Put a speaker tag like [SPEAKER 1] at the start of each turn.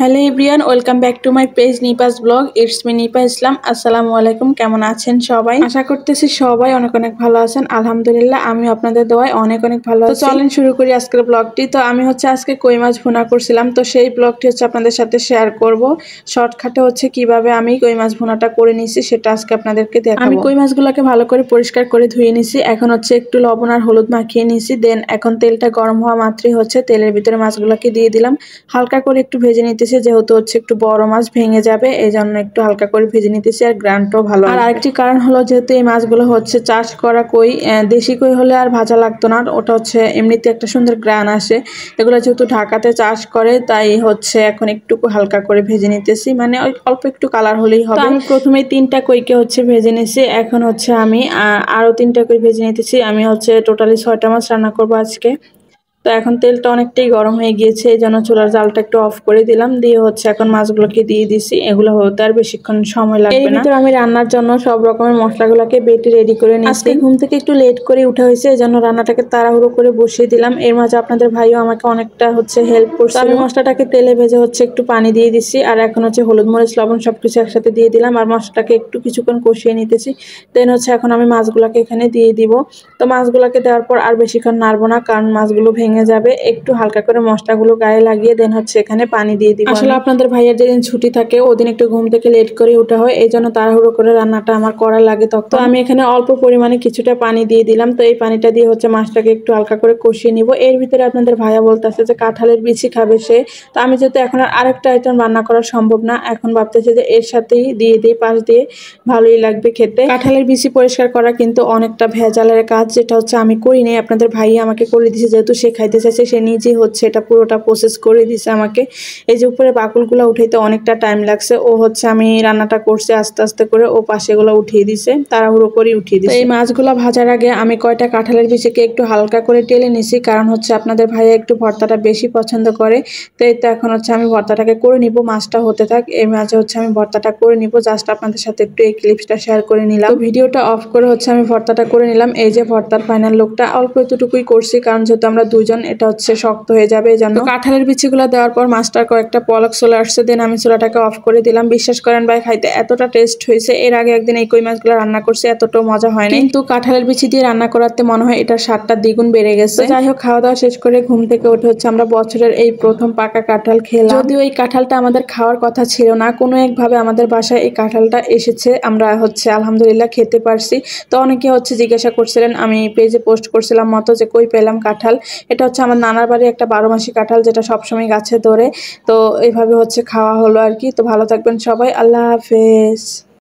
[SPEAKER 1] Hello everyone, welcome back to my page Nipa's blog. It's me Nipa Islam. আসসালামু আলাইকুম। কেমন আছেন সবাই? আশা করতেছি সবাই অনেক অনেক ভালো আছেন। আলহামদুলিল্লাহ, আমি আপনাদের দোয়ায় অনেক অনেক ভালো আছি। তো চলেন শুরু করি আজকের ব্লগটি। তো আমি আজকে কই মাছ ভুনা করছিলাম, তো সেই ব্লগটি আপনাদের সাথে শেয়ার করব। শর্টকাটে কিভাবে আমি কই মাছ ভুনাটা করে নিছি সেটা আজকে আপনাদেরকে দেখাবো। আমি কই মাছগুলোকে ভালো করে পরিষ্কার করে ধুয়ে নিছি। এখন একটু লবণ আর হলুদ মাখিয়ে নিছি। দেন এখন তেলটা গরম হওয়া মাত্রই তেলের ভিতরে মাছগুলোকে দিয়ে দিলাম। হালকা করে একটু ভেজে নিতেছি, যেহেতু একটু বড় মাছ ভেঙে যাবে, এই জন্য একটু হালকা করে ভেজে নিতেছি। আর গ্রানটাও ভালো। আর আরেকটি কারণ হলো, যেহেতু এই মাছগুলো চাষ করা কই, দেশি কই হলে আর ভাজা লাগতো না। ওটা এমনিতে একটা সুন্দর গ্রান আসে। এগুলো যেহেতু ঢাকাতে চাষ করে, তাই এখন একটু হালকা করে ভেজে নিতেছি, মানে অল্প একটু কালার হলেই হবে। আমি প্রথমেই 3টা কইকে ভেজে নিছি। এখন আমি আরো 3টা কই ভেজে নিতেছি। আমি টোটালি 6টা মাছ রান্না করবো আজকে। তো এখন তেলটা অনেকটাই গরম হয়ে গিয়েছে, এই জন্য চুলার জালটা একটু অফ করে দিলাম। দিয়ে এখন মাছগুলোকে দিয়ে দিছি। এগুলো হতে আর বেশিক্ষণ সময় লাগবে না। এর ভিতরে আমি রান্নার জন্য সব রকমের মশলাগুলোকে বেটে রেডি করে নিয়েছি। আজকে ঘুম থেকে একটু লেট করে উঠা হয়েছে, এই জন্য রান্নাটাকে তাড়াহুড়ো করে বসিয়ে দিলাম। এর মাঝে আপনাদের ভাইও আমাকে অনেকটা হেল্প করছে। আমি মশলাটাকে তেলে ভেজে একটু পানি দিয়ে দিচ্ছি। আর এখন হলুদ মরিচ লবণ সবকিছু একসাথে দিয়ে দিলাম। আর মশলাটাকে একটু কিছুক্ষণ কষিয়ে নিতেছি। দেন এখন আমি মাছগুলোকে এখানে দিয়ে দিব। তো মাছগুলোকে দেওয়ার পর আর বেশিক্ষণ নাড়বো না, কারণ মাছগুলো ভেঙে যাবে। একটু হালকা করে মশলাগুলো গায়ে লাগিয়ে দেন এখানে পানি দিয়ে দিব। আসলে আপনাদের ভাইয়ের যেদিন ছুটি থাকে, ওদিন একটু ঘুম থেকে লেট করে উঠা হয়, এই জন্য তাড়াহুড়ো করে রান্নাটা আমার করা লাগে। তখন আমি এখানে অল্প পরিমাণে কিছুটা পানি দিয়ে দিলাম। তো এই পানিটা দিয়ে মাছটাকে একটু হালকা করে কষিয়ে নিব। এর ভিতরে আপনাদের ভাইয়া বলতেছে যে কাঁঠালের বিচি খাবে সে। তো আমি যেহেতু এখন আর আরেকটা আইটেম রান্না করা সম্ভব না, এখন ভাবতেছি যে এর সাথেই দিয়ে দিই, পাশ দিয়ে, ভালোই লাগবে খেতে। কাঁঠালের বিচি পরিষ্কার করা কিন্তু অনেকটা ভেজালের কাজ, যেটা আমি করি নাই, আপনাদের ভাইয়া আমাকে করে দিয়েছে। যেহেতু সে খাইতে চাইছে, সে নিজে এটা পুরোটা প্রসেস করে দিছে আমাকে। এই যে উপরে বাকুলগুলো উঠাইতে অনেকটা টাইম লাগছে। ও আমি রান্নাটা করছে আস্তে আস্তে করে, ও পাশেগুলো উঠিয়ে দিছে, তাড়াহুড়ো করে উঠিয়ে দিছে। এই মাছগুলো ভাজার আগে আমি কয়টা কাঁঠালের বিচিকে একটু হালকা করে টেলে নিছি, কারণ আপনাদের ভাইয়া একটু ভর্তাটা বেশি পছন্দ করে। তো এই তো এখন আমি ভর্তাটাকে করে নিব। মাছটা হতে থাক, এই মাঝে আমি ভর্তাটা করে নিব। জাস্ট আপনাদের সাথে একটু এই ক্লিপসটা শেয়ার করে নিলাম। তো ভিডিওটা অফ করে আমি ভর্তাটা করে নিলাম। এই যে ভর্তার ফাইনাল লুকটা, অল্প এতটুকুই করছি, কারণ যেহেতু আমরা দুজন, এটা শক্ত হয়ে যাবে, এই জন্য। কাঁঠালের বিচিগুলো দেওয়ার পর মাছটার কয়েকটা পলক চলে আসছে। দেন আমি চুলাটাকে অফ করে দিলাম। বিশ্বাস করেন ভাই, খাইতে এতটা টেস্ট হয়েছে। এর আগে একদিন এই কই মাছগুলো রান্না করছে, এতটাও মজা হয় না, কিন্তু কাঁঠালের বিচি দিয়ে রান্না করাতে মনে হয় এটার স্বাদটা দ্বিগুণ বেড়ে গেছে। যাই হোক, খাওয়া দাওয়া শেষ করে ঘুম থেকে উঠে আমরা বছরের এই প্রথম পাকা কাঁঠাল খেলাম। যদিও এই কাঁঠালটা আমাদের খাওয়ার কথা ছিল না, কোনো একভাবে আমাদের বাসায় এই কাঁঠালটা এসেছে, আমরা আলহামদুলিল্লাহ খেতে পারছি। তো অনেকে জিজ্ঞাসা করছিলেন, আমি পেজে পোস্ট করছিলাম মতো, যে কই পেলাম কাঁঠাল। এটা আমার নানার বাড়ি একটা 12 মাসি কাঁঠাল, যেটা সবসময় গাছে ধরে। তো এইভাবে খাওয়া হলো আর কি। তো ভালো থাকবেন সবাই, আল্লাহ হাফেজ।